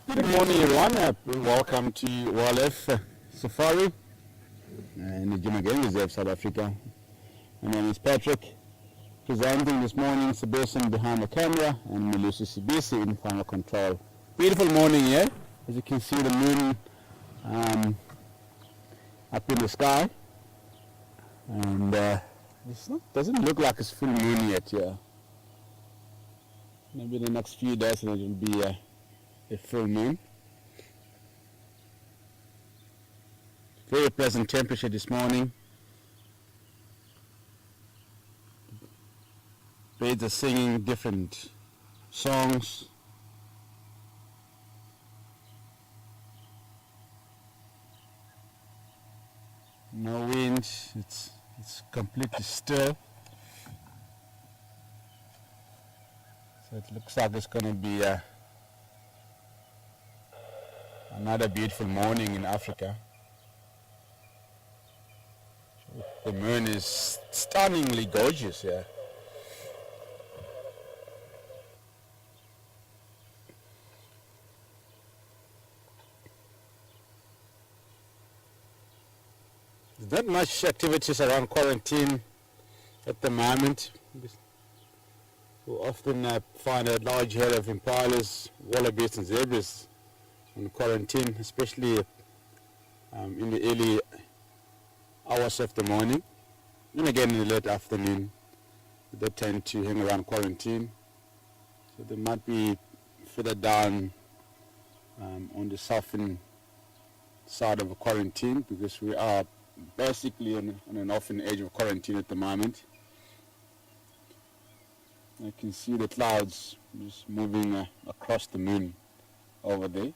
Good morning, everyone. Welcome to WLF Safari in the Jimageng Reserve, South Africa. My name is Patrick, presenting this morning. Sebastian behind the camera, and Melusi Sibisi in final control. Beautiful morning here. As you can see, the moon up in the sky, and doesn't look like it's full moon yet. Yeah, maybe the next few days it will be a full moon. Very pleasant temperature this morning. Birds are singing different songs. No wind. It's completely still. So it looks like it's going to be another beautiful morning in Africa. The moon is stunningly gorgeous here. There's not much activities around quarantine at the moment. We often find a large herd of impalas, wallabies and zebras in quarantine, especially in the early hours of the morning, and again in the late afternoon. They tend to hang around quarantine, so they might be further down on the southern side of a quarantine, because we are basically on an often edge of quarantine at the moment. I can see the clouds just moving across the moon over there.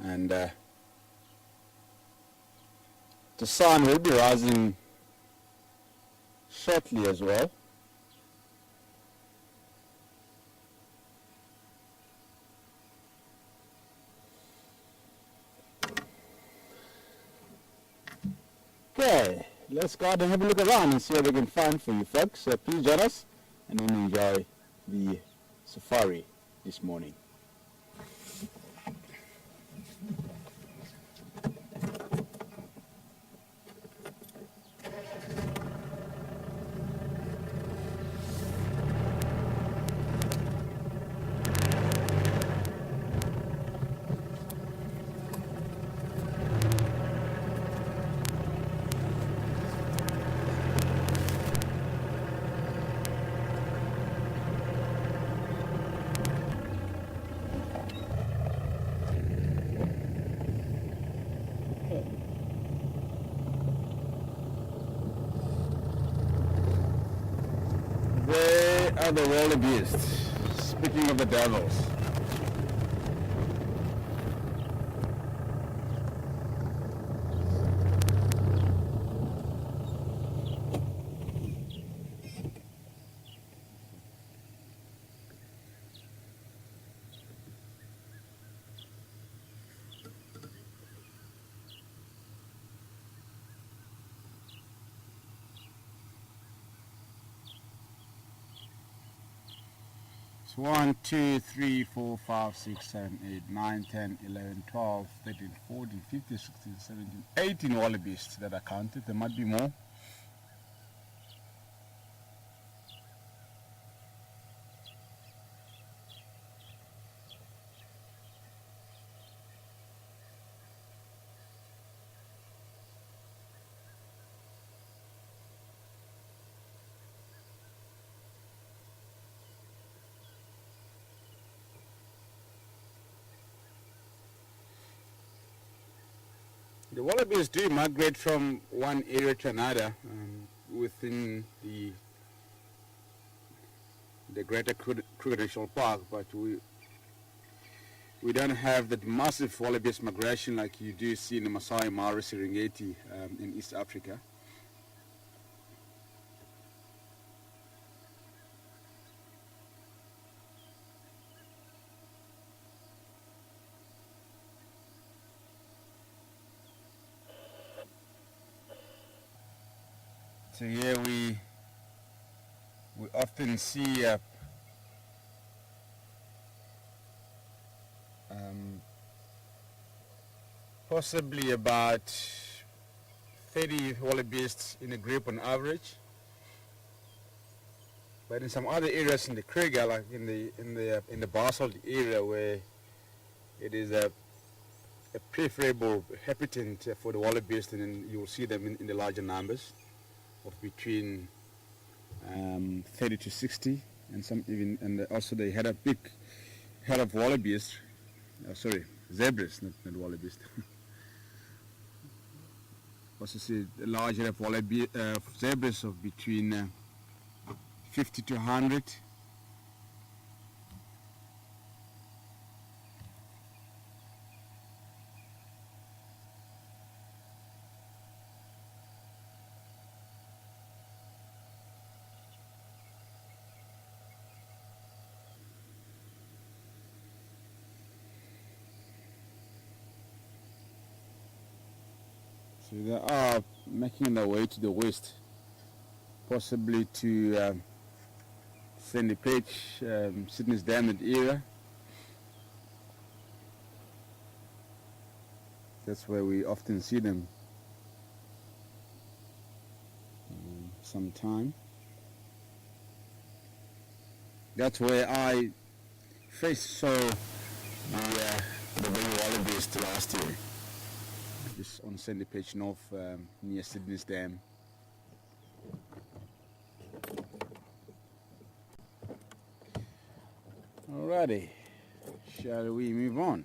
And the sun will be rising shortly as well. Okay, let's go out and have a look around and see what we can find for you folks. So please join us and enjoy the safari this morning. They are the wildebeests. Speaking of the devils. It's 1, 2, 3, 4, 5, 6, 7, 8, 9, 10, 11, 12, 13, 14, 15, 16, 17, 18 wallabies that are counted. There might be more. The wallabies do migrate from one area to another within the Greater Kruger National Park, but we don't have that massive wallabies migration like you do see in the Masai Mara Serengeti in East Africa. So here we we often see possibly about 30 wallabies in a group on average. But in some other areas in the Kruger, like in the basalt area, where it is a preferable habitat for the wallabies, then you will see them in the larger numbers of between 30 to 60, and some even, and also they had a big herd of wallabies. Zebras, not wallabies. Also see a large herd of zebras of between 50 to 100. So they are making their way to the west, possibly to Sandy Page, Sydney's Dam, that area. That's where we often see them sometime. That's where I first saw the baby wallabies last year. Just on Sandy Page North, near Sydney's Dam. Alrighty, shall we move on?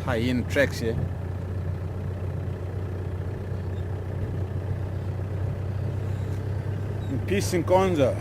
High-end tracks here. In Peace and Konza.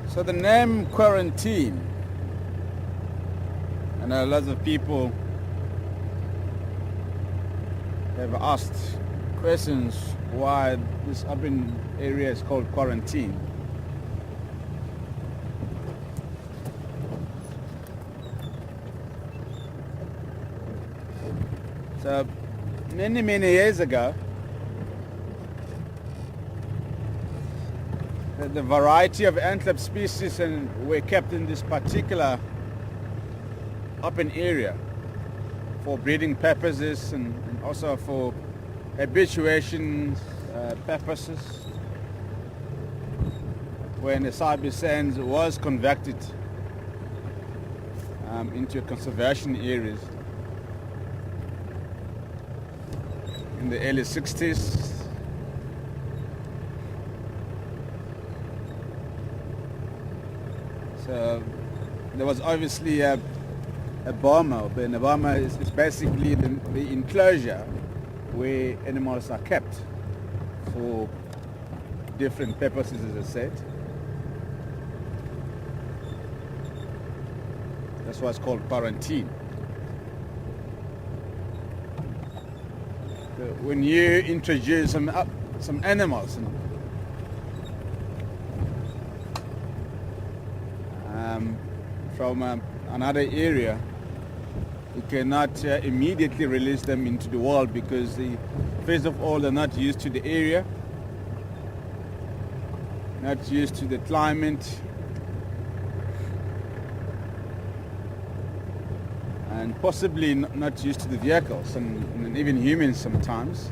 So the name Quarantine, I know lots of people have asked questions why this urban area is called Quarantine. So many years ago, the variety of antler species were kept in this particular open area for breeding purposes and also for habituation purposes. When the Sabi Sands was converted into conservation areas in the early 60s. So there was obviously a boma, but a boma is basically the enclosure where animals are kept for different purposes, as I said. That's why it's called quarantine. So when you introduce some animals from another area, you cannot immediately release them into the wild because first of all, they're not used to the area, not used to the climate, and possibly not used to the vehicles and even humans sometimes.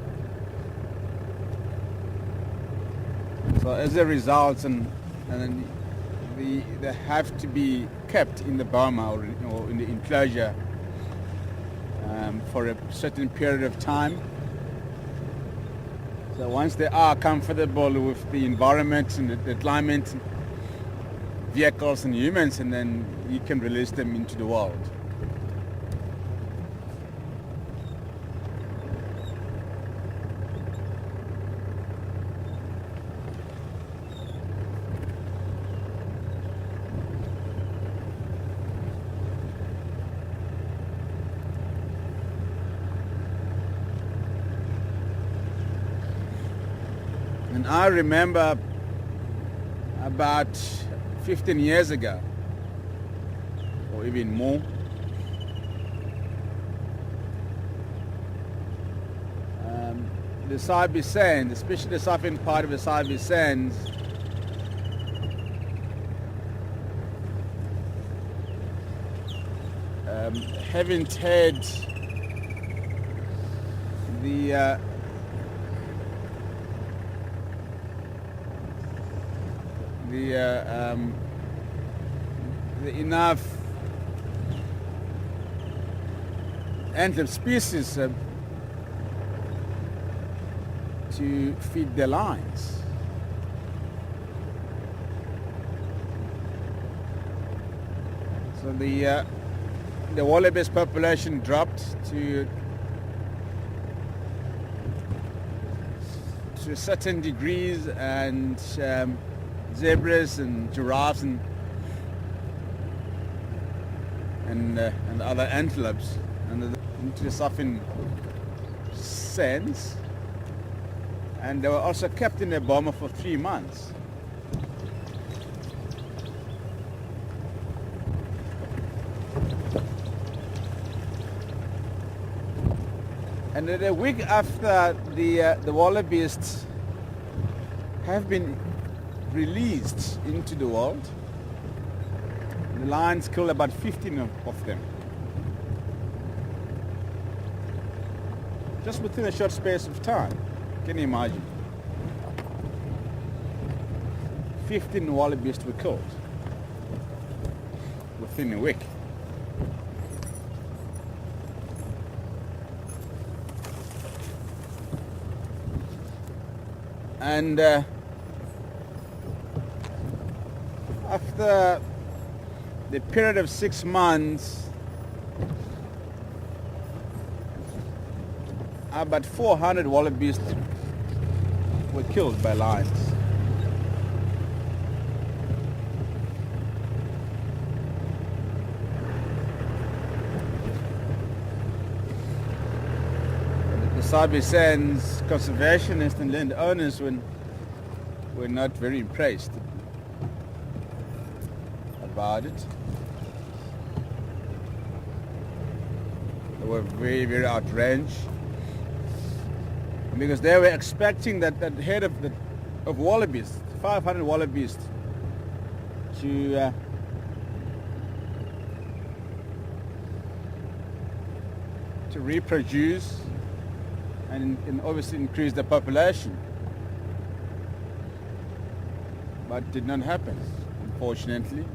So as a result, they have to be kept in the boma or in the enclosure for a certain period of time. So once they are comfortable with the environment and the climate, vehicles and humans, and then you can release them into the wild. And I remember about 15 years ago, or even more, the Sabi Sands, especially the southern part of the Sabi Sands, haven't had the enough antler species to feed their lines. So the wallabies population dropped to certain degrees, and zebras and giraffes and other antelopes and into the southern sands, and they were also kept in their boma for 3 months. And then a week after the wallabies have been released into the wild, the lions killed about 15 of them. Just within a short space of time. Can you imagine? 15 wallabies were killed within a week. And after the period of 6 months, about 400 wallabies were killed by lions. The Sabi Sands conservationists and landowners were not very impressed about it. They were very, very outraged because they were expecting that herd of wallabies, 500 wallabies, reproduce and obviously increase the population. But did not happen, unfortunately.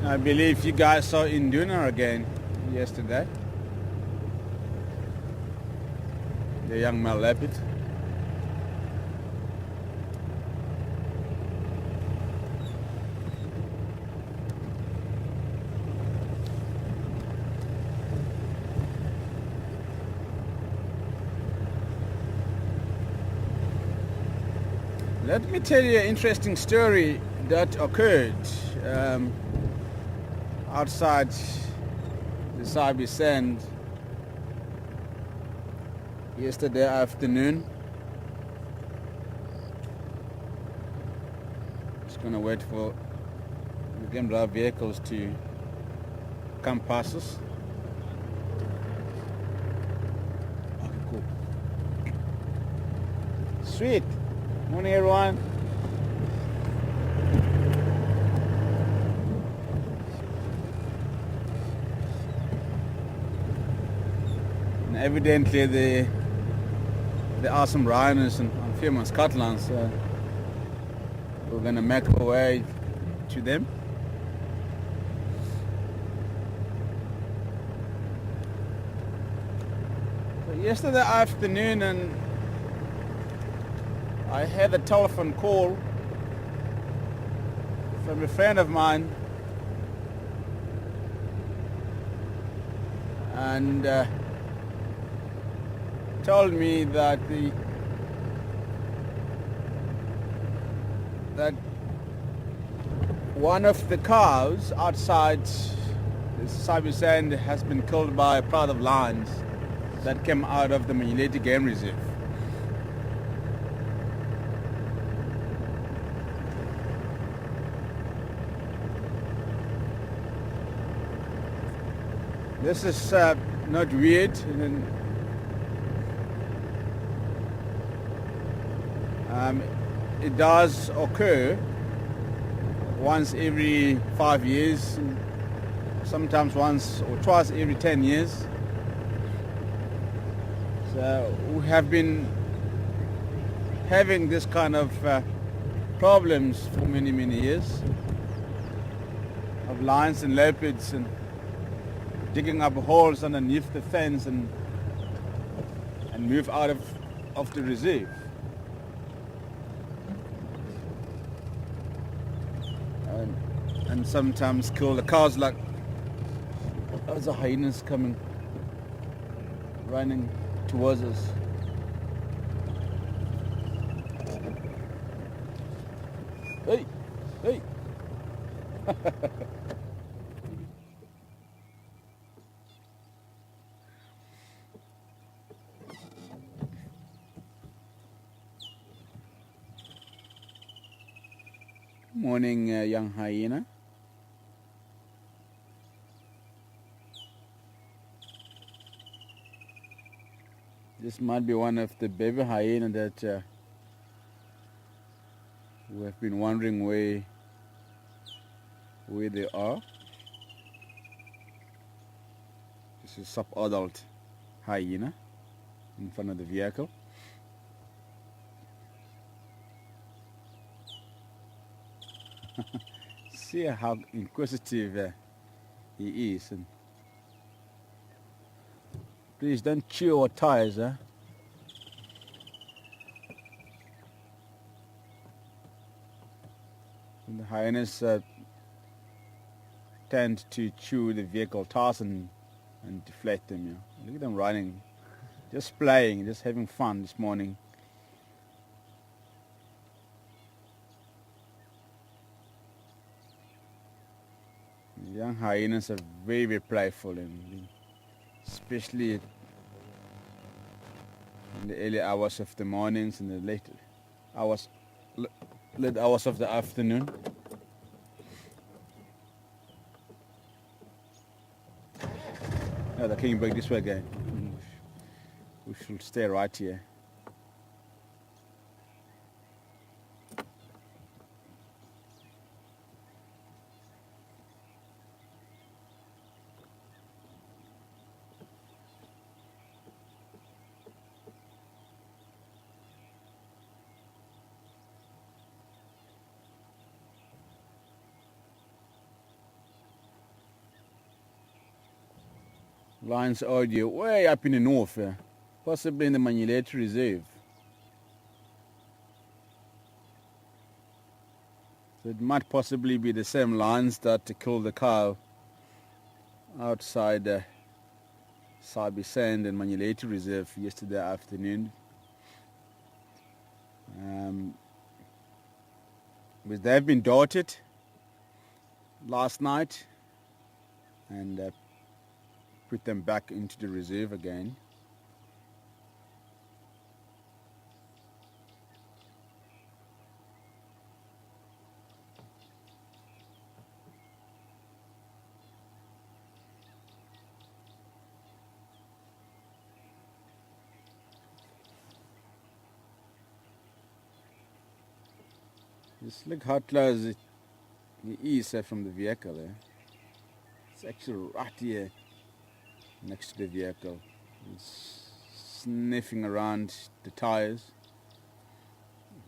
I believe you guys saw Induna again yesterday. The young male leopard. Let me tell you an interesting story that occurred outside the Sabi Sand yesterday afternoon. Just gonna wait for the game drive vehicles to come past us. Okay, cool. Sweet. Morning, everyone. And evidently there are some rhinos on Fairmont Scotland, so we're gonna make our way to them. So yesterday afternoon, and I had a telephone call from a friend of mine, and told me that one of the cows outside the Sabi Sand has been killed by a pride of lions that came out of the Manyeleti Game Reserve. This is not weird. It does occur once every 5 years, sometimes once or twice every 10 years. So we have been having this kind of problems for many, many years, of lions and leopards and digging up holes underneath the fence and move out of the reserve. And sometimes kill the cows, like there's a hyenas coming, running towards us. Hey, hey. Morning, young hyena. This might be one of the baby hyena that we have been wondering where they are. This is sub-adult hyena in front of the vehicle. See how inquisitive he is. And please don't chew our tires, huh? And the hyenas tend to chew the vehicle tires and deflate them. You know. Look at them running, just playing, just having fun this morning. The young hyenas are very, very playful, and especially in the early hours of the mornings and the late hours of the afternoon. Oh, they're coming back this way again. We should stay right here. Lions audio way up in the north, possibly in the Manyeleti Reserve. So it might possibly be the same lions that killed the cow outside Sabi Sand and Manyeleti Reserve yesterday afternoon. But they've been darted last night and put them back into the reserve again. Just look how close it is from the vehicle there. It's actually right here next to the vehicle. It's sniffing around the tires.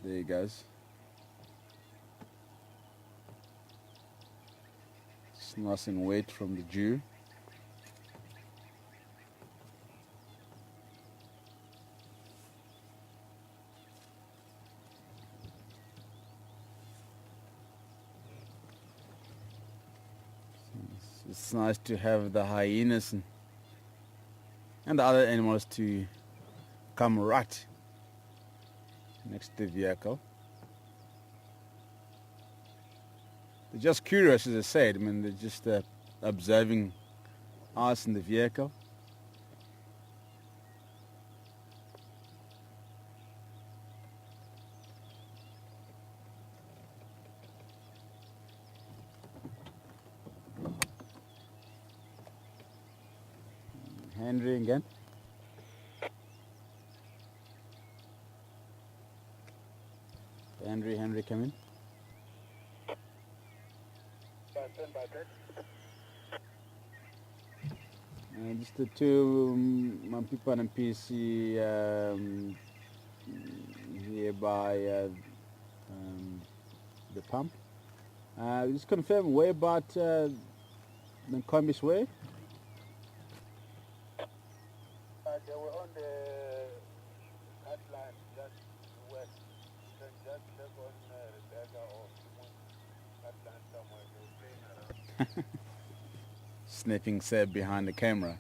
There he goes. It's nice and wet from the dew. It's nice to have the hyenas and the other animals to come right next to the vehicle. They're just curious, as I said. I mean, they're just observing us in the vehicle. Henry again. Henry, come in. Just the two people and PC here by the pump. Just confirm where about the Combis way? They were on the line just west. You can just look on Rebecca or line somewhere. They were playing around. Sniffing Seb behind the camera.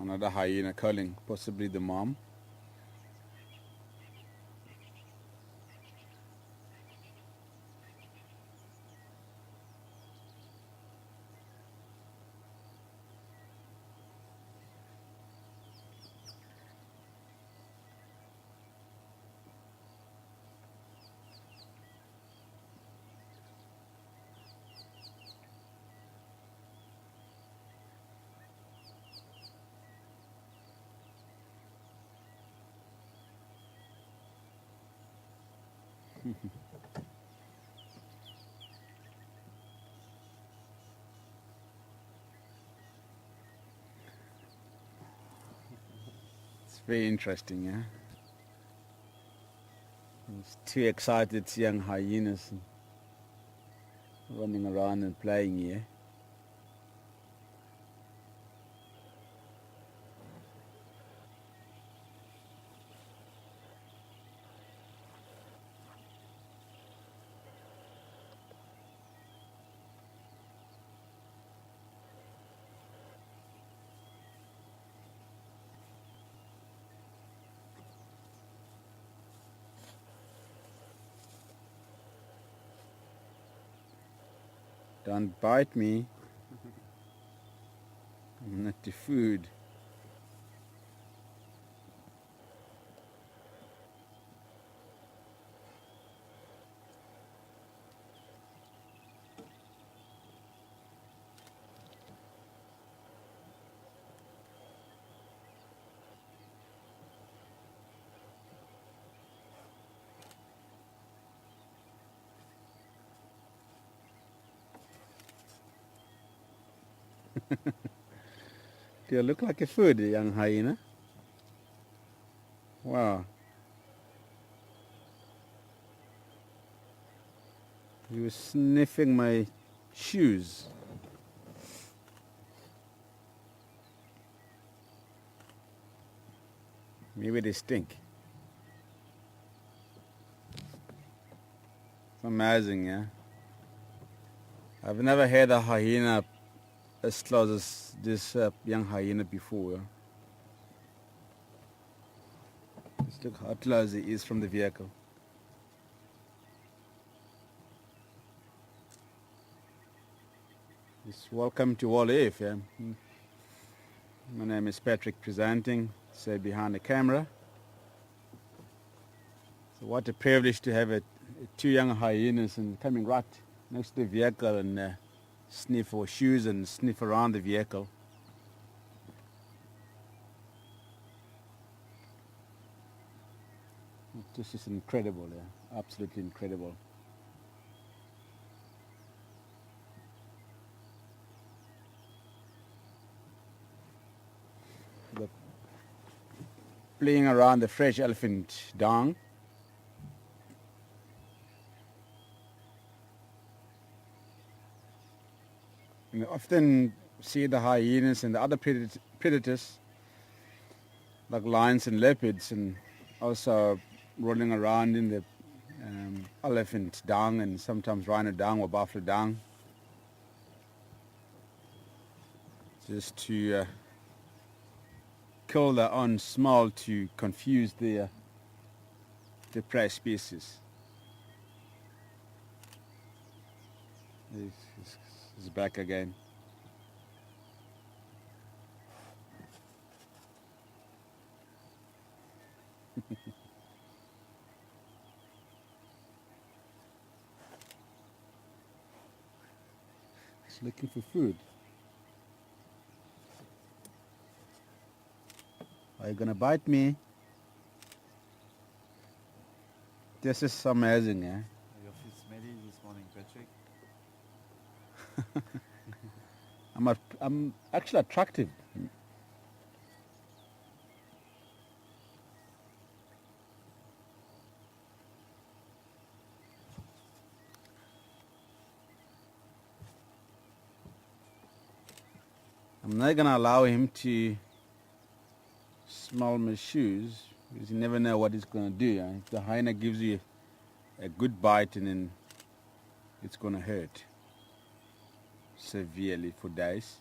Another hyena calling, possibly the mom. It's very interesting, yeah. It's two excited young hyenas running around and playing here. Don't bite me. I'm not the food. Do you look like a food, young hyena? Wow. He was sniffing my shoes. Maybe they stink. It's amazing, yeah. I've never had a hyena as close as this young hyena before. Yeah? Just look how close he is from the vehicle. Just welcome to Wall Earth, yeah. My name is Patrick, presenting, say behind the camera. So what a privilege to have two young hyenas and coming right next to the vehicle and sniff for shoes and sniff around the vehicle. This is incredible, yeah. Absolutely incredible. They're playing around the fresh elephant dung. You often see the hyenas and the other predators like lions and leopards, and also rolling around in the elephant dung and sometimes rhino dung or buffalo dung, just to kill their own smell to confuse the prey species. He's back again. He's looking for food. Are you gonna bite me? This is amazing, eh? Your feet smelly this morning, Patrick. I'm actually attractive. I'm not gonna allow him to smell my shoes because you never know what he's gonna do. If the hyena gives you a good bite, and then it's gonna hurt severely for days.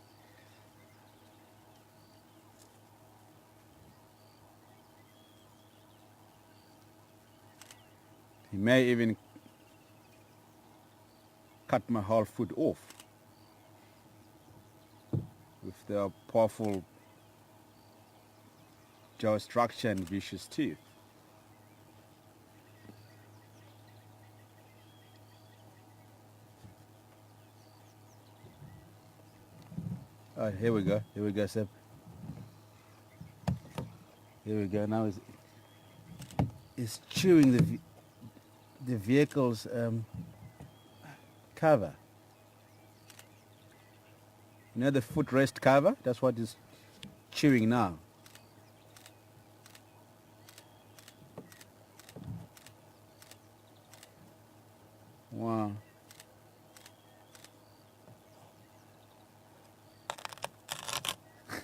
He may even cut my whole foot off with their powerful jaw structure and vicious teeth. Alright, here we go, Seb. Here we go. Now he's chewing the vehicle's cover. You know the footrest cover? That's what is chewing now. Wow. Hey,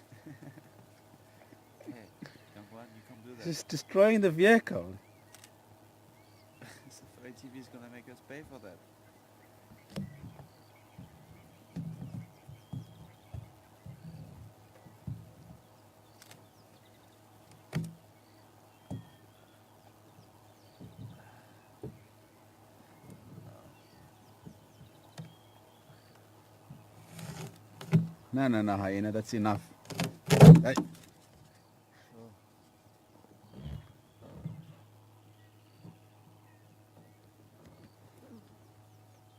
young one, you can't do that. Just destroying the vehicle. Safari TV is gonna make us pay for that. No, hyena, that's enough. Hey.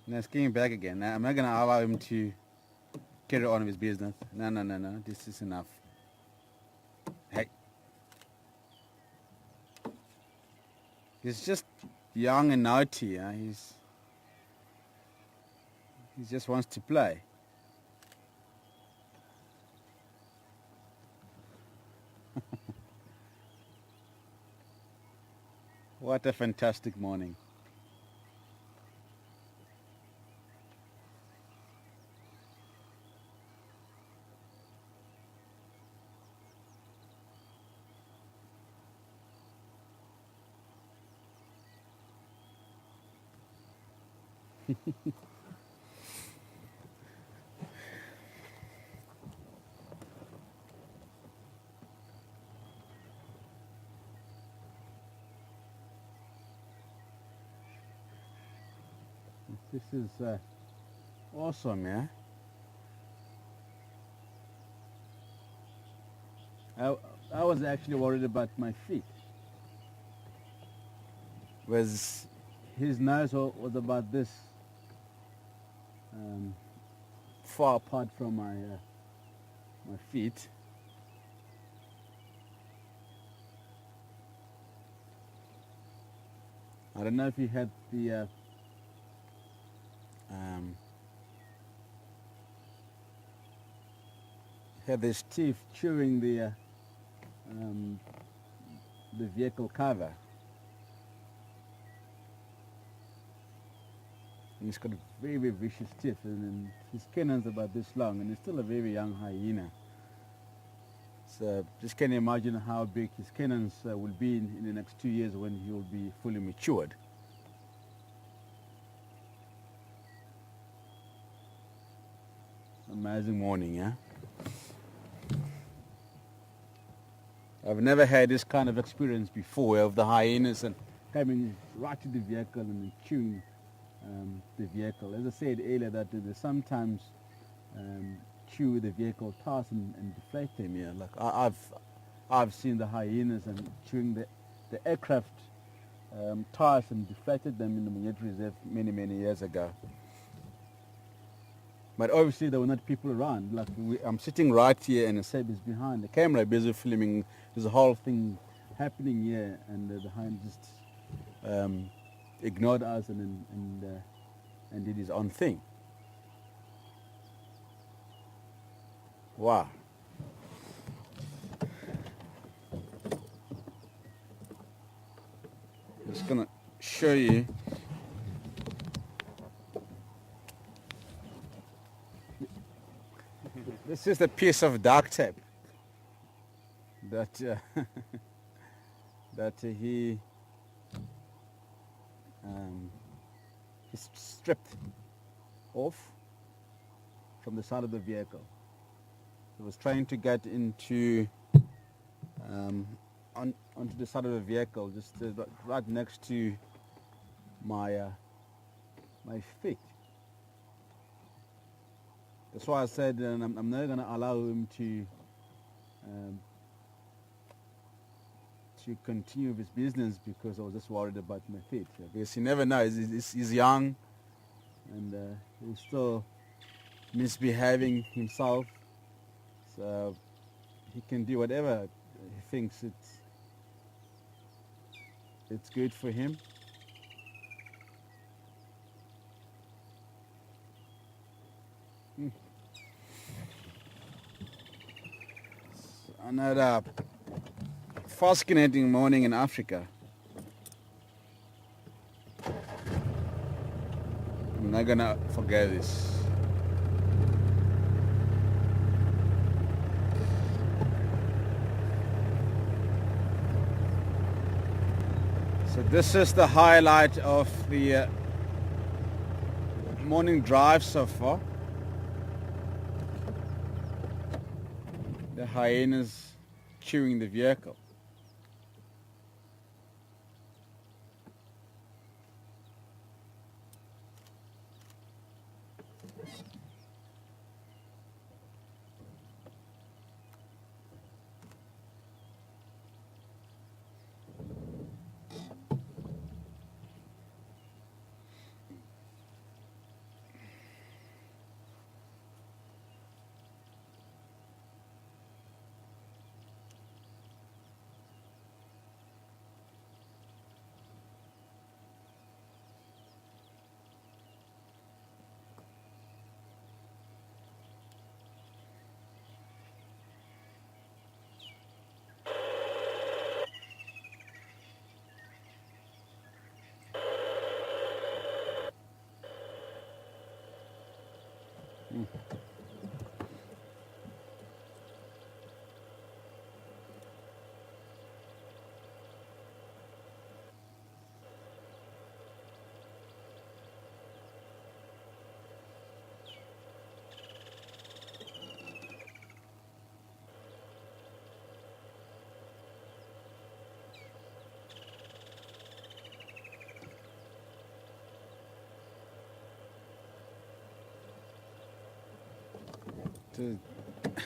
No, it's getting back again. I'm not going to allow him to carry on with his business. No. This is enough. Hey. He's just young and naughty. Huh? He just wants to play. What a fantastic morning. This is awesome, yeah? I was actually worried about my feet. Was his nose was about this far apart from my feet. I don't know if he had the had his teeth chewing the vehicle cover. And he's got very, very vicious teeth, and his cannon's about this long, and he's still a very young hyena. So just can you imagine how big his cannons will be in the next 2 years when he will be fully matured. Amazing morning, yeah? I've never had this kind of experience before of the hyenas and coming right to the vehicle and chewing the vehicle. As I said earlier, that they sometimes chew the vehicle tires and deflate them. Yeah, like I've seen the hyenas and chewing the aircraft tires and deflated them in the Monyet Reserve many years ago. But obviously there were not people around. Like I'm sitting right here and Seb is behind the camera busy filming this whole thing happening here, and the hyena just ignored us and did his own thing. Wow. Just gonna show you. This is a piece of duct tape that that he stripped off from the side of the vehicle. He was trying to get into onto the side of the vehicle, just right next to my my feet. That's why I said I'm not going to allow him to continue with his business, because I was just worried about my feet. Because you never know, he's young and he's still misbehaving himself, so he can do whatever he thinks it's good for him. Another fascinating morning in Africa. I'm not gonna forget this. So this is the highlight of the morning drive so far. The hyenas chewing the vehicle.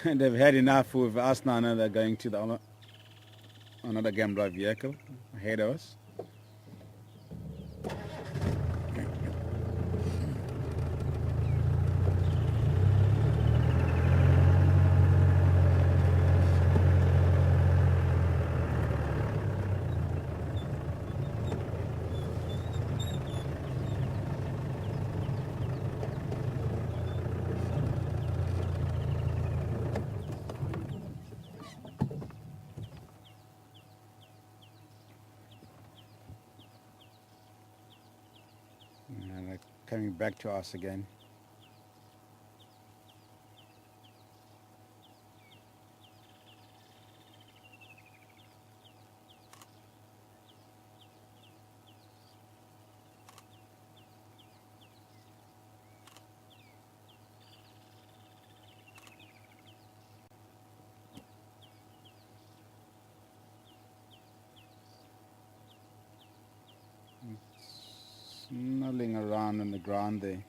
They've had enough with us now. Now they're going to the another gambler vehicle ahead of us. And they're coming back to us again. Snuggling around on the ground there.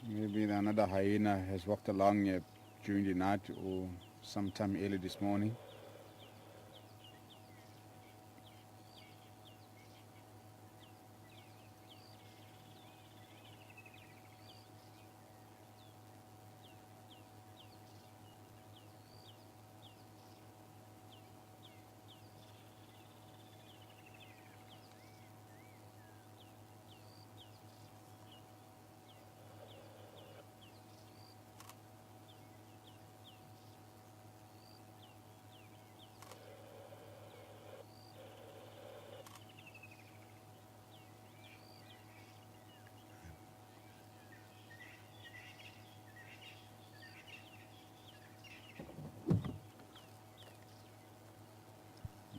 Maybe another hyena has walked along here during the night or sometime early this morning.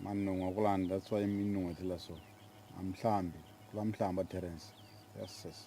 Manunga kulanda, that's why minunga tila so. Amhlambi, kulamhlamba Terence. Yes, yes.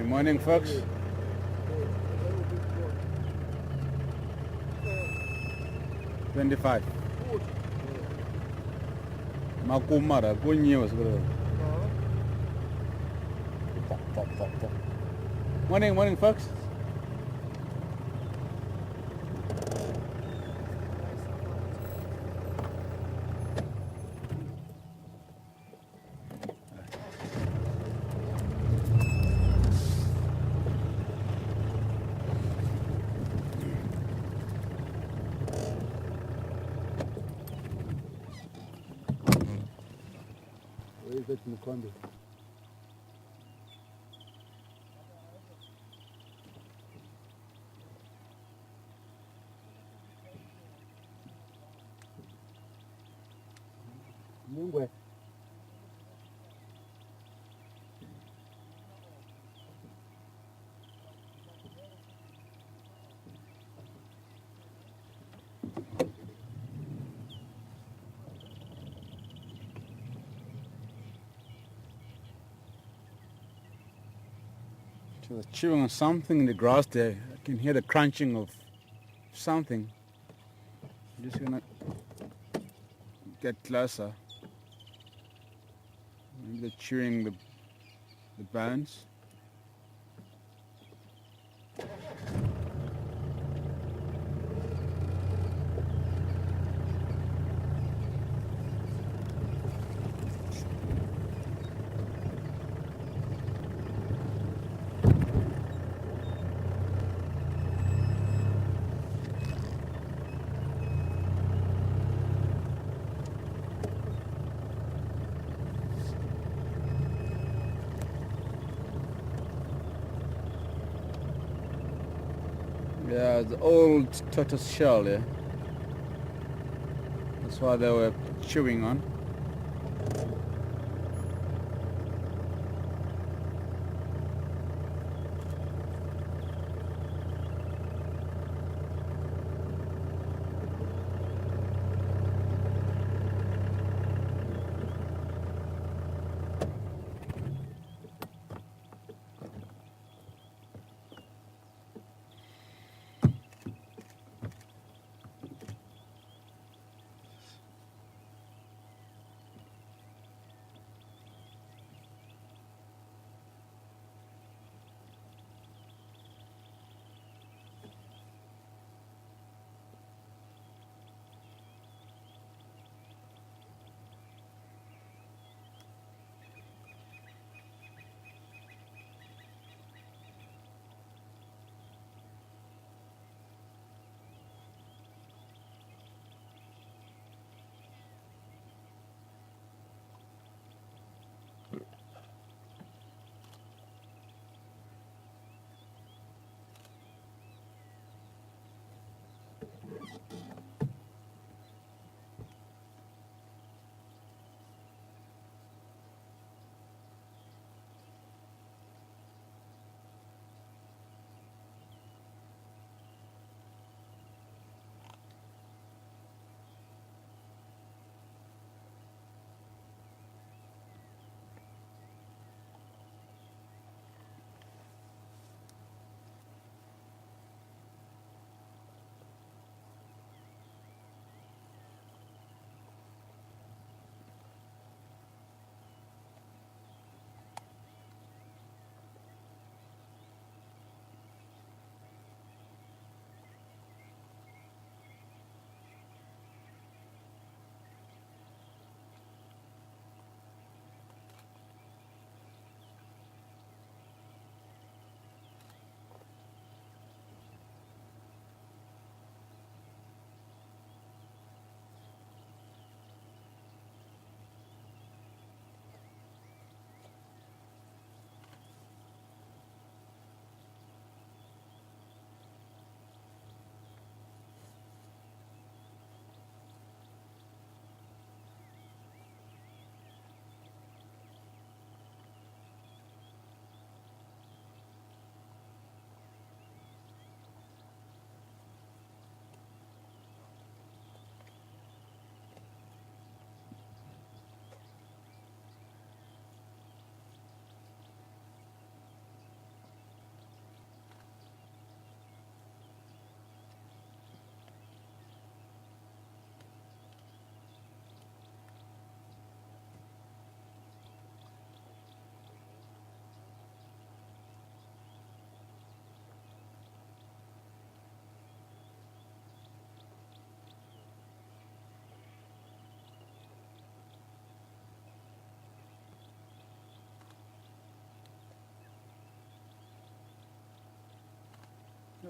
Good morning, folks. 25. Makumara, kunyo siguro. Top. Morning, folks. Where is that Mukondo? Mungwe. So they're chewing on something in the grass there. I can hear the crunching of something. I'm just gonna get closer. Maybe they're chewing the bones. Yeah, the old tortoise shell, yeah. That's why they were chewing on.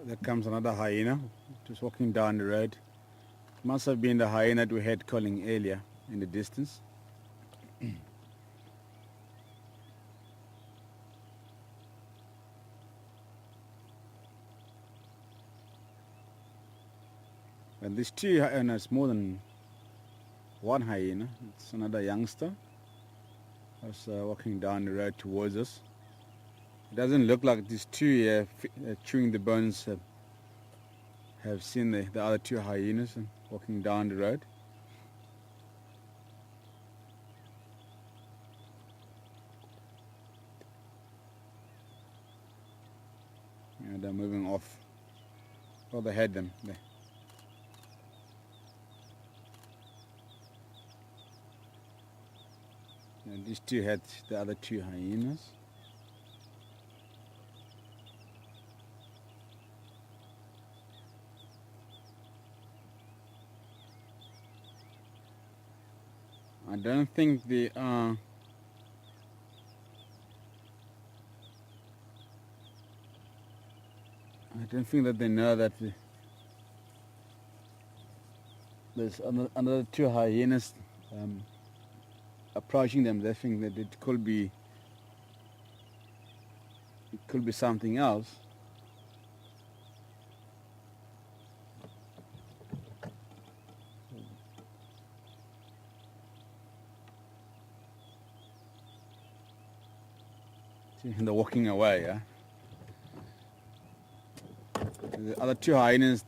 There comes another hyena, just walking down the road. Must have been the hyena that we heard calling earlier in the distance. And these two hyenas, more than one hyena. It's another youngster that's walking down the road towards us. It doesn't look like these two chewing the bones have seen the other two hyenas and walking down the road. Yeah, they're moving off. Oh, they had them there. And these two had the other two hyenas. I don't think they are. I don't think that they know that there's another two hyenas approaching them. They think that it could be something else. See, they're walking away. Yeah. The other two hyenas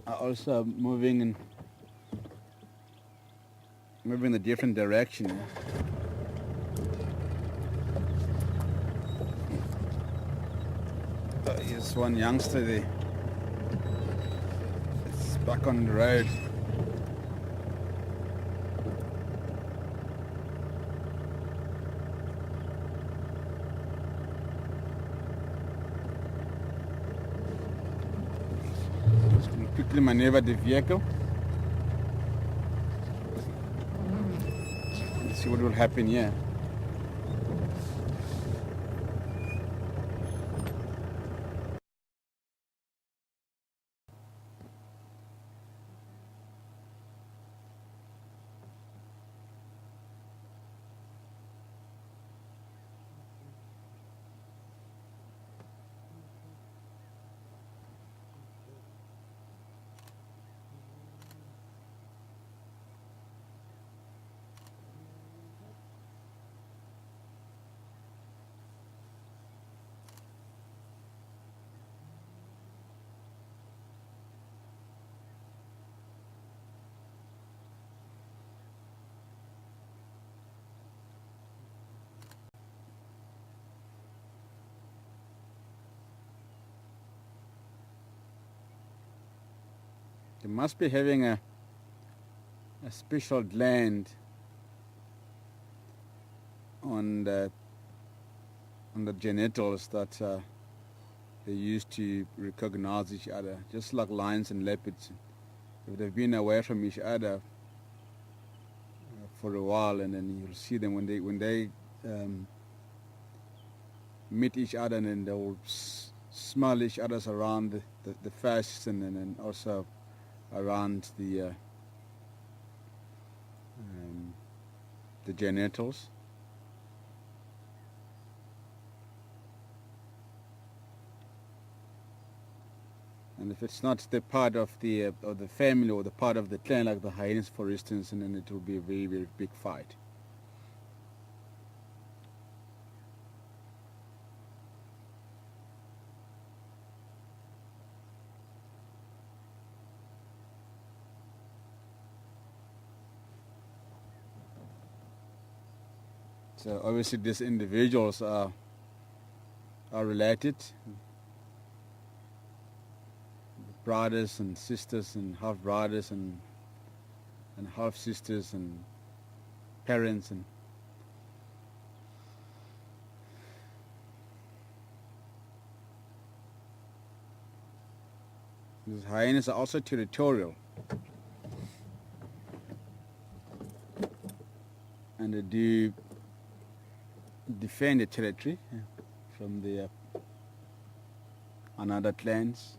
are also moving in a different direction. Here's one youngster there. It's back on the road. Just going to quickly maneuver the vehicle. Let's see what will happen here. They must be having a special gland on the genitals that they use to recognize each other, just like lions and leopards. If they've been away from each other for a while, and then you'll see them when they meet each other, and then they will smell each other's around the face, and then also around the genitals. And if it's not the part of the family or the part of the clan, like the hyenas, for instance, and then it will be a very, very big fight. So obviously these individuals are related, brothers and sisters and half brothers and half sisters and parents, and these hyenas are also territorial, and they do defend the territory from the another clans.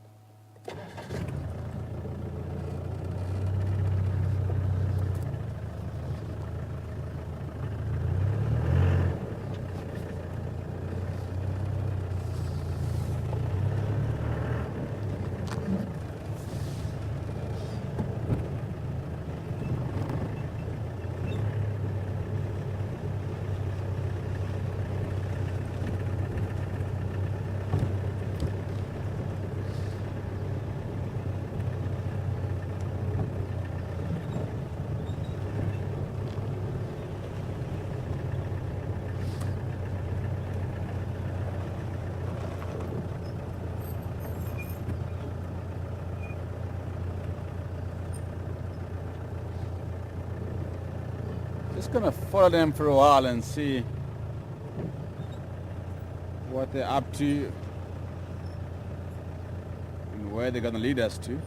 Just gonna follow them for a while and see what they're up to and where they're gonna lead us to.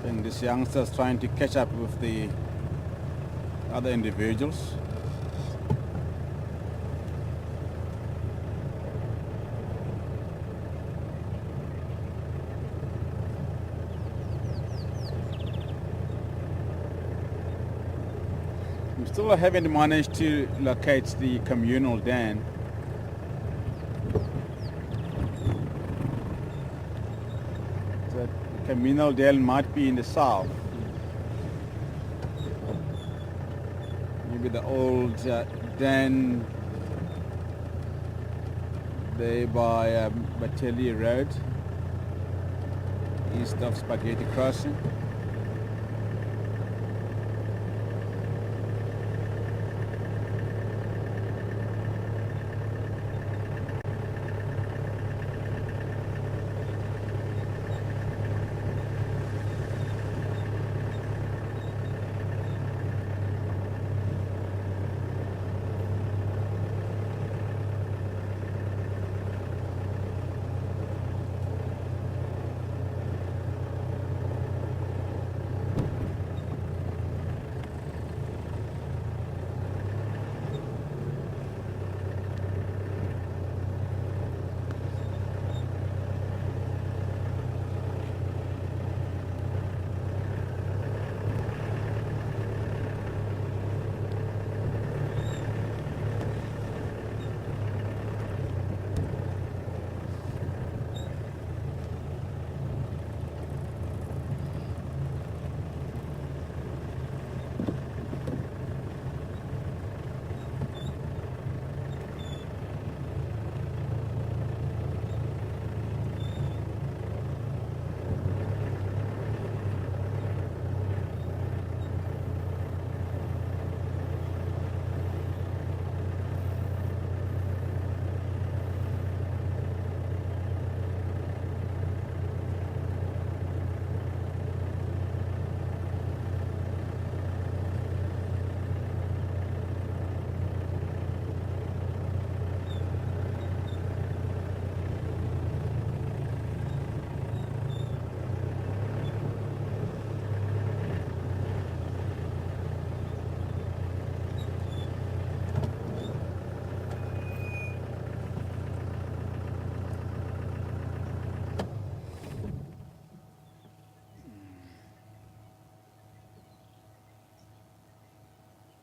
And this youngster's trying to catch up with the other individuals. We still haven't managed to locate the communal den. The communal den might be in the south. Maybe the old den there by Batelli Road, east of Spaghetti Crossing.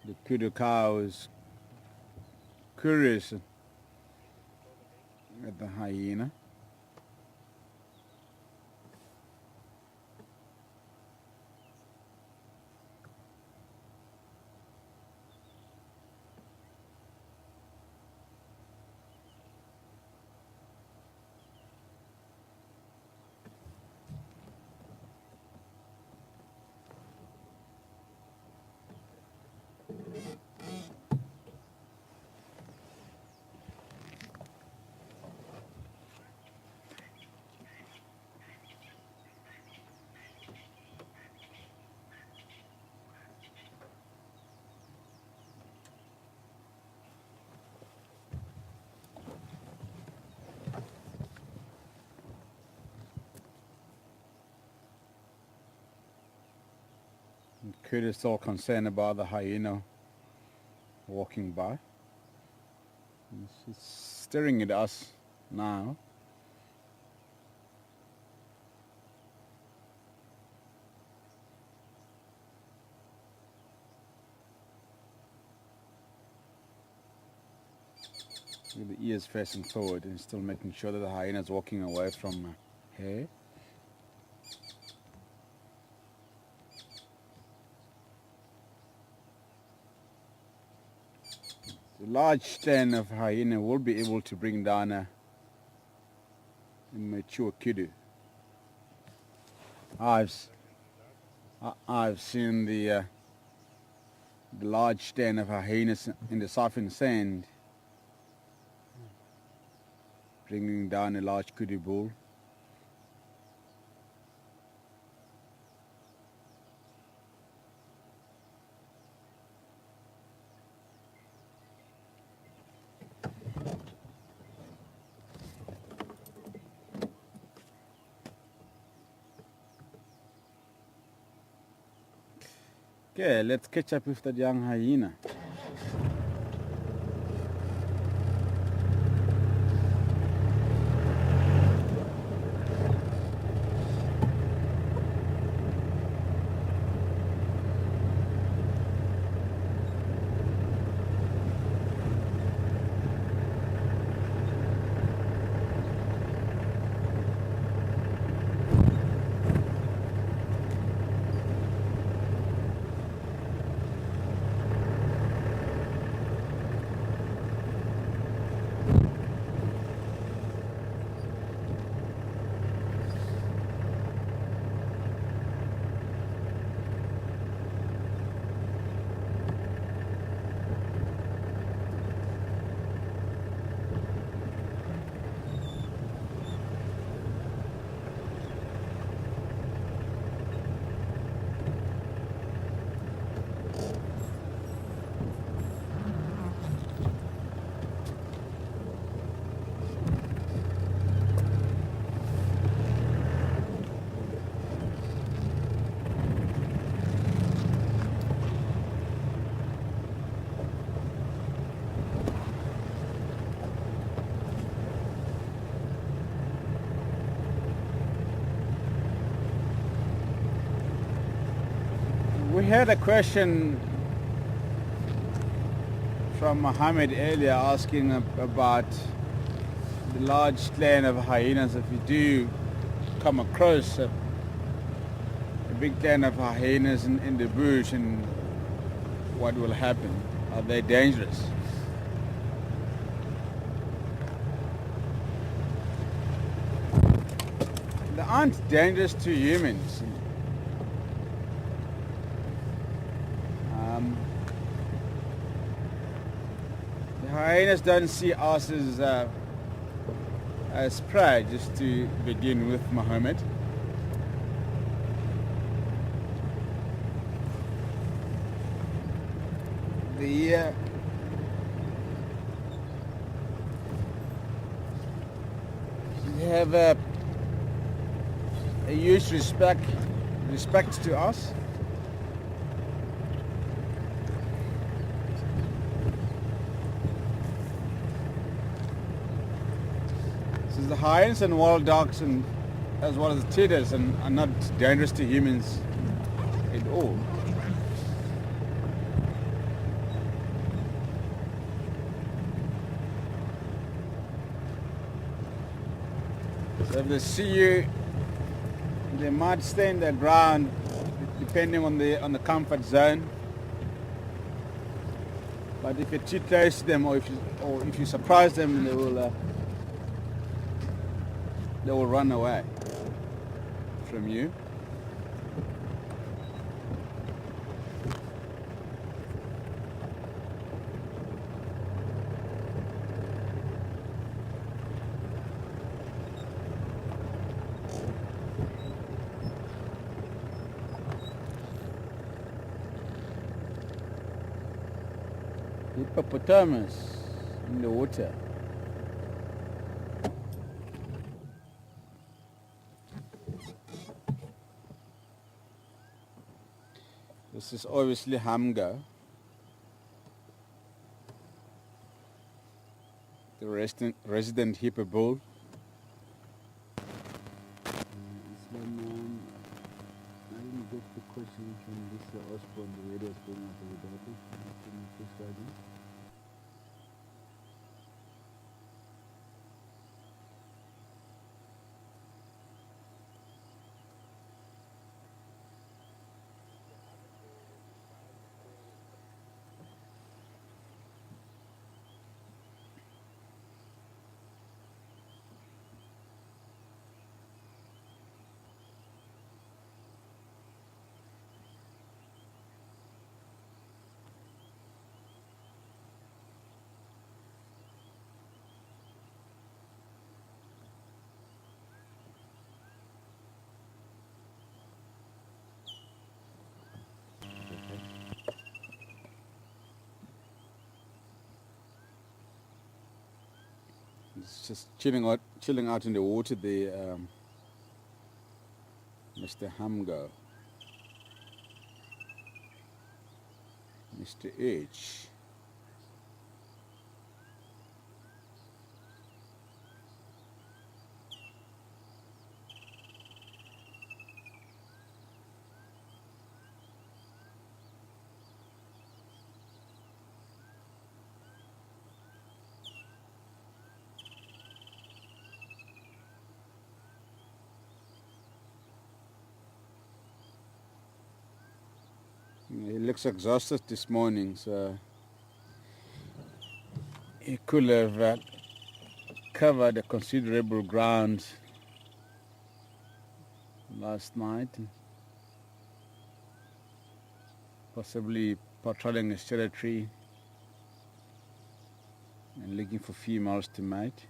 The kudu cow is curious at the hyena. Kurt is still concerned about the hyena walking by. He's staring at us now. With the ears facing forward and still making sure that the hyena is walking away from her. The large stand of hyena will be able to bring down a mature kudu. I've seen the large stand of hyenas in the softened sand bringing down a large kudu bull. Okay, let's catch up with that young hyena. We had a question from Mohammed earlier asking about the large clan of hyenas. If you do come across a big clan of hyenas in the bush, and what will happen? Are they dangerous? They aren't dangerous to humans. The hyenas don't see us as prey, just to begin with, Mohammed. They have a huge respect to us. Since the hyenas and wild dogs, and as well as the cheetahs, and are not dangerous to humans at all. So if they see you, they might stay in the ground depending on the comfort zone. But if you're too close to them, or if you surprise them, they will run away from you. Hippopotamus in the water. This is obviously Hamgo, the resident hippo bull. I didn't get the question from this Osborne, the radio is going out of the data. It's just chilling out in the water there, Mr. Hamgo. Mr. H. He looks exhausted this morning, so he could have covered a considerable ground last night, possibly patrolling his territory and looking for females to mate.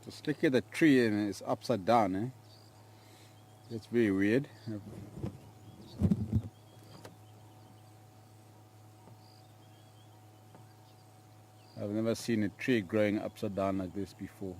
Just look at the tree and it's upside down, eh? That's very weird. I've never seen a tree growing upside down like this before.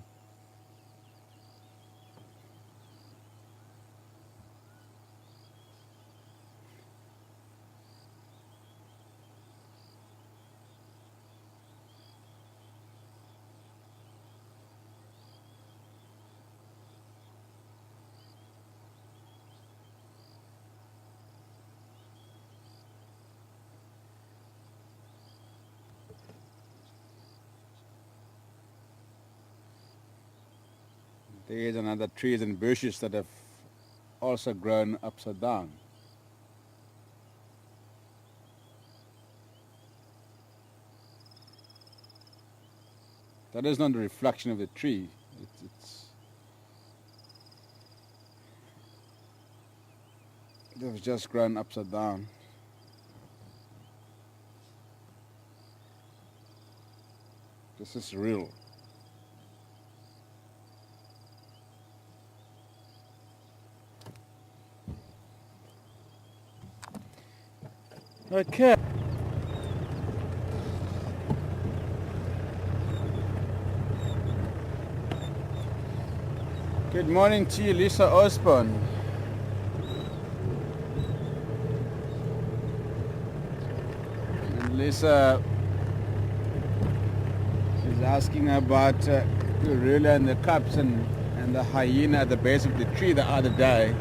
There's another trees and bushes that have also grown upside down. That is not the reflection of the tree. They've just grown upside down. This is real. Okay. Good morning to you, Lisa Osborne. And Lisa is asking about gorilla and the cubs and the hyena at the base of the tree the other day.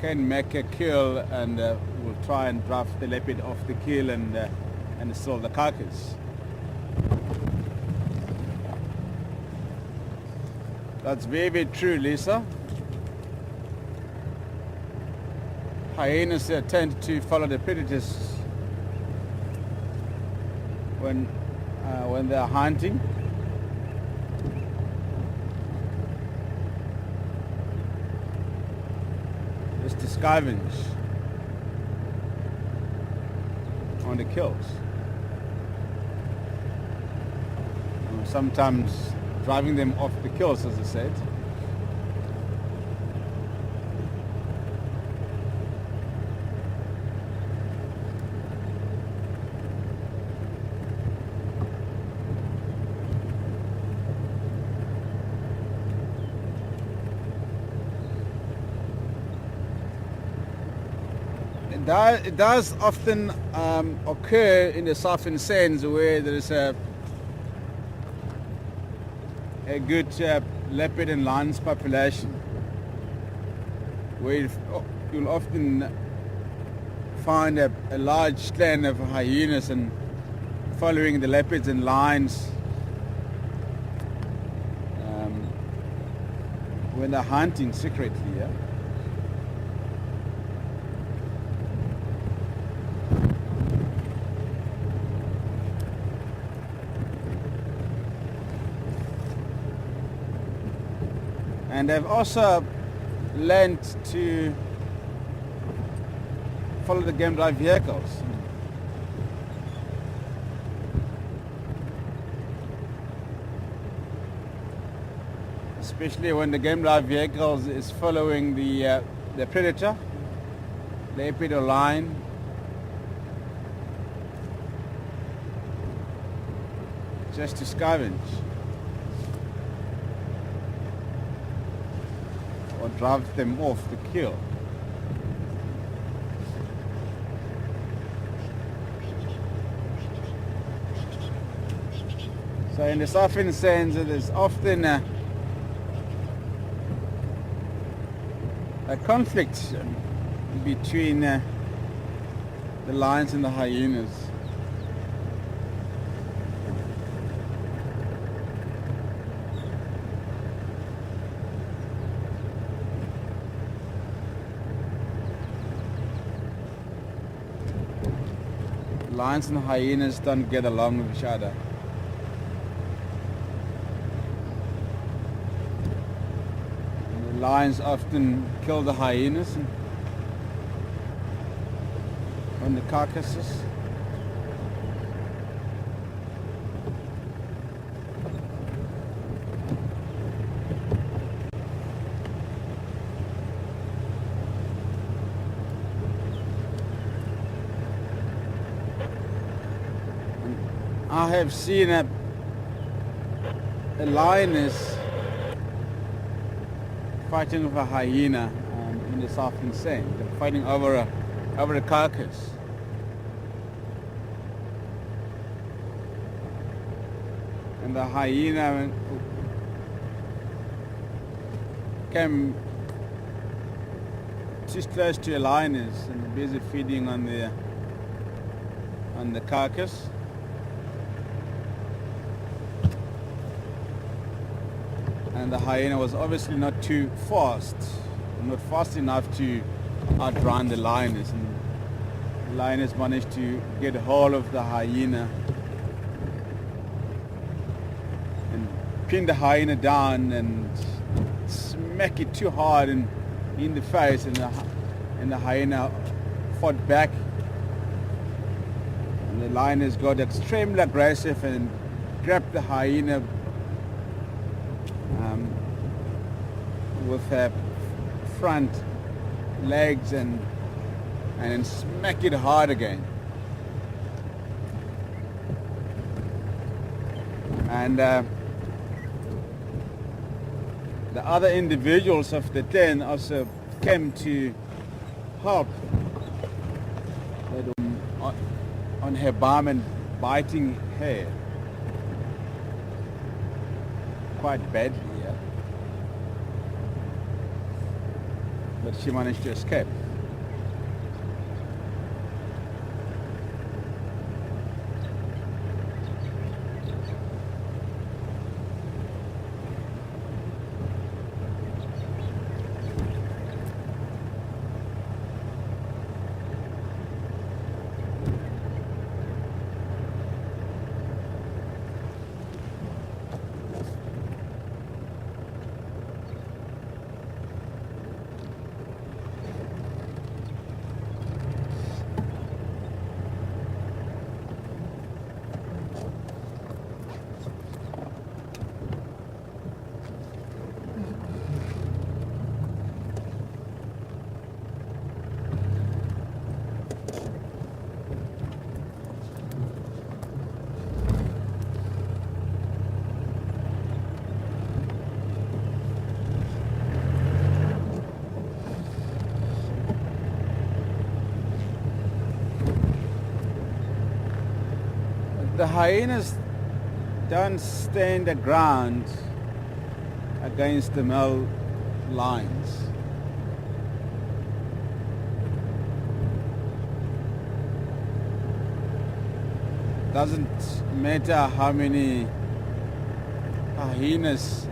Can make a kill and will try and draft the leopard off the kill and sell the carcass. That's very, very true, Lisa. Hyenas tend to follow the predators when they're hunting. Just to scavenge on the kills. Sometimes driving them off the kills, as I said. It does often occur in the southern sands where there is a good leopard and lions population, where you'll often find a large clan of hyenas and following the leopards and lions when they're hunting secretly. Yeah? And they've also learned to follow the game drive vehicles. Especially when the game drive vehicles is following the predator, leopard or lion. Just to scavenge. Or drive them off to kill. So in the southern sands, there's often a conflict between the lions and the hyenas. Lions and hyenas don't get along with each other. And the lions often kill the hyenas on the carcasses. I have seen a lioness fighting with a hyena in the southern sand. They're fighting over a carcass. And the hyena came too close to a lioness and busy feeding on the carcass. And the hyena was obviously not too fast, not fast enough to outrun the lioness. And the lioness managed to get hold of the hyena and pin the hyena down and smack it too hard in the face, and the hyena fought back. And the lioness got extremely aggressive and grabbed the hyena with her front legs and then smack it hard again. And the other individuals of the clan also came to help on her bum and biting her quite badly, yeah. But she managed to escape. The hyenas don't stand their ground against the male lions. Doesn't matter how many hyenas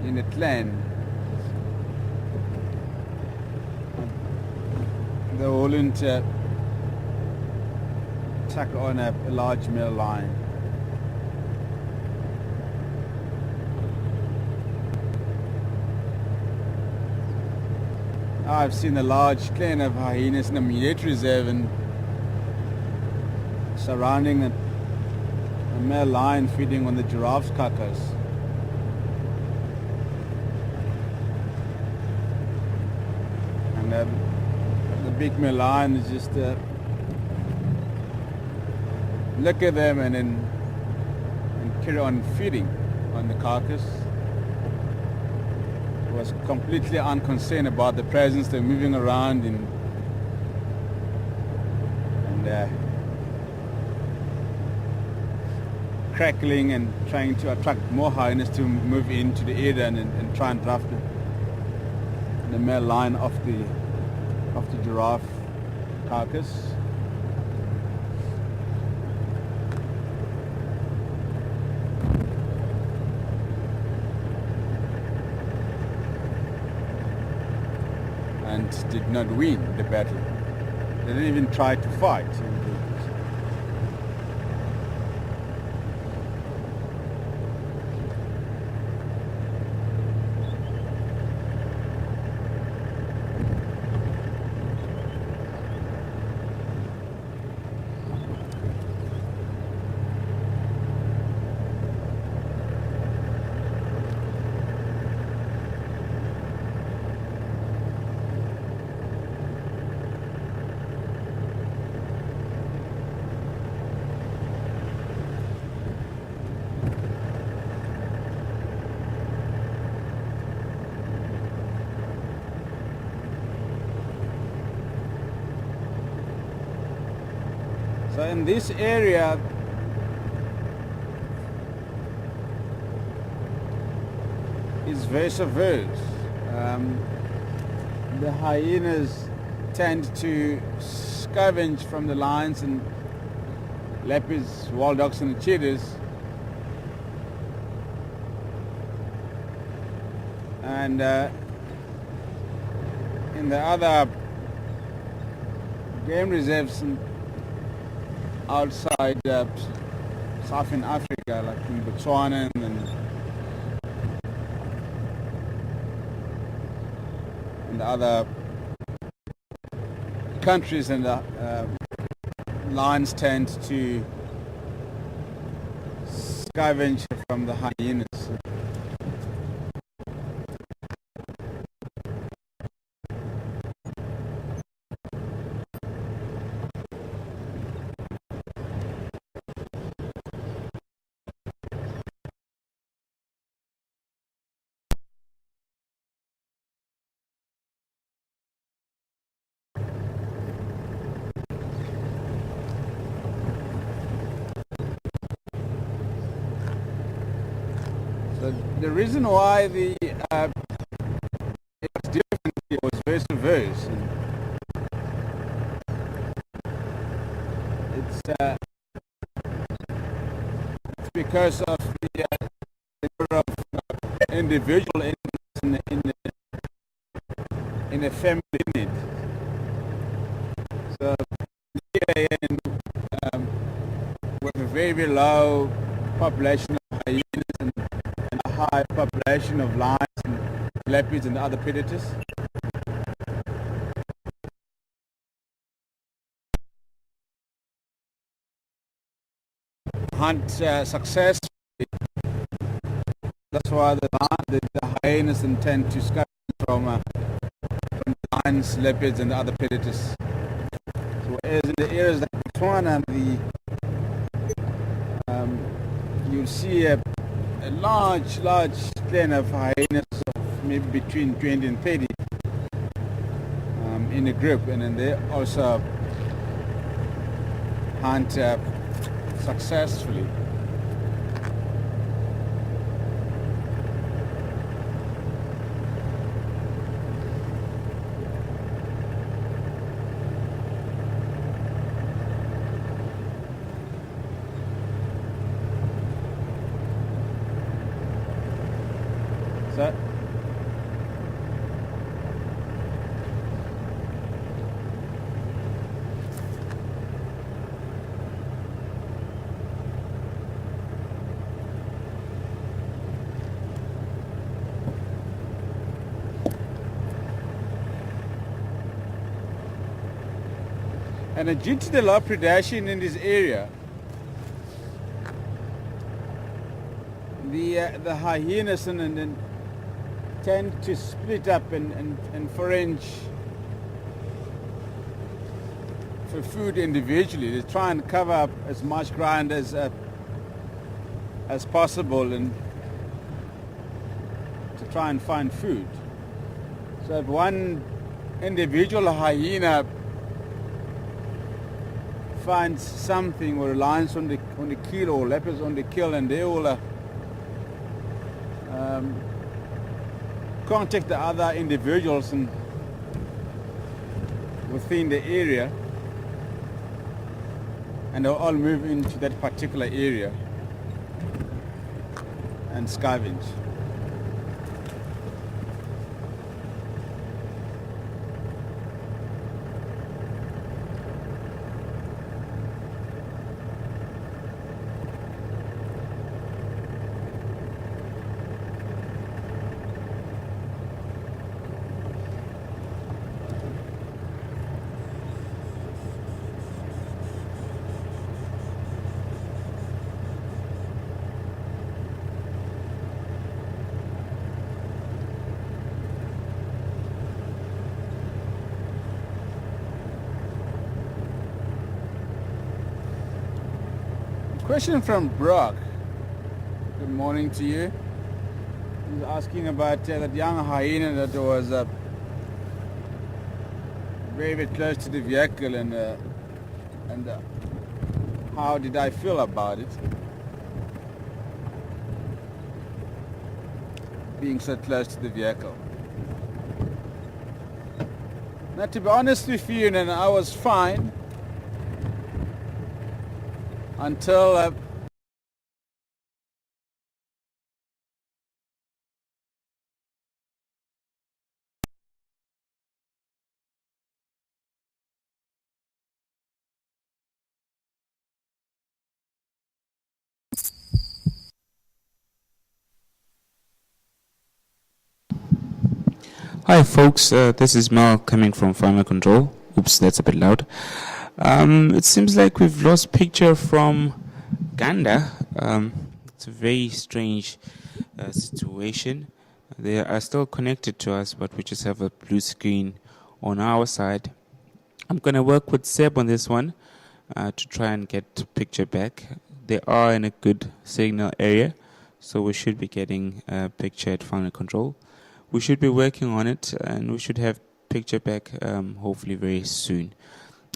in a clan, they wouldn't attack on a large male lion. I've seen a large clan of hyenas in a military reserve and surrounding a male lion feeding on the giraffe's carcass. And the big male lion is just look at them and then carry on feeding on the carcass. Was completely unconcerned about the presence. They're moving around and crackling and trying to attract more hyenas to move into the area and try and draft the male lion off the giraffe carcass. And did not win the battle. They didn't even try to fight. So in this area, is verse-a-verse. The hyenas tend to scavenge from the lions and leopards, wild dogs and the cheetahs. And in the other game reserves outside Southern Africa, like in Botswana and the other countries, and the lions tend to scavenge from the hyenas. So the reason why it was different, it was verse to verse. And it's because of the number of individual in a family unit. So here again, with a very, very low population of hyenas and a high population of lions and leopards and other predators. Hunt successfully. That's why the hyenas tend to scavenge from lions, leopards and other predators. So as in the areas like Botswana, you'll see a large clan of hyenas of maybe between 20 and 30 in a group, and then they also hunt successfully. So and due to the low predation in this area, the hyenas and tend to split up and forage for food individually. They try and cover up as much ground as possible and to try and find food. So if one individual hyena finds something, or lions on the kill or leopards on the kill, and they will contact the other individuals within the area, and they'll all move into that particular area and scavenge. Question from Brock. Good morning to you. He's asking about that young hyena that was very, very close to the vehicle, and how did I feel about it being so close to the vehicle. Now, to be honest with you, and I was fine until Hi folks, this is Mel coming from Farmer Control. Oops, that's a bit loud. It seems like we've lost picture from Ganda. It's a very strange situation. They are still connected to us, but we just have a blue screen on our side. I'm going to work with Seb on this one to try and get the picture back. They are in a good signal area, so we should be getting a picture at Farmer Control. We should be working on it, and we should have picture back hopefully very soon.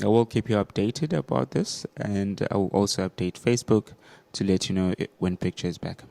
I will keep you updated about this, and I will also update Facebook to let you know when picture is back.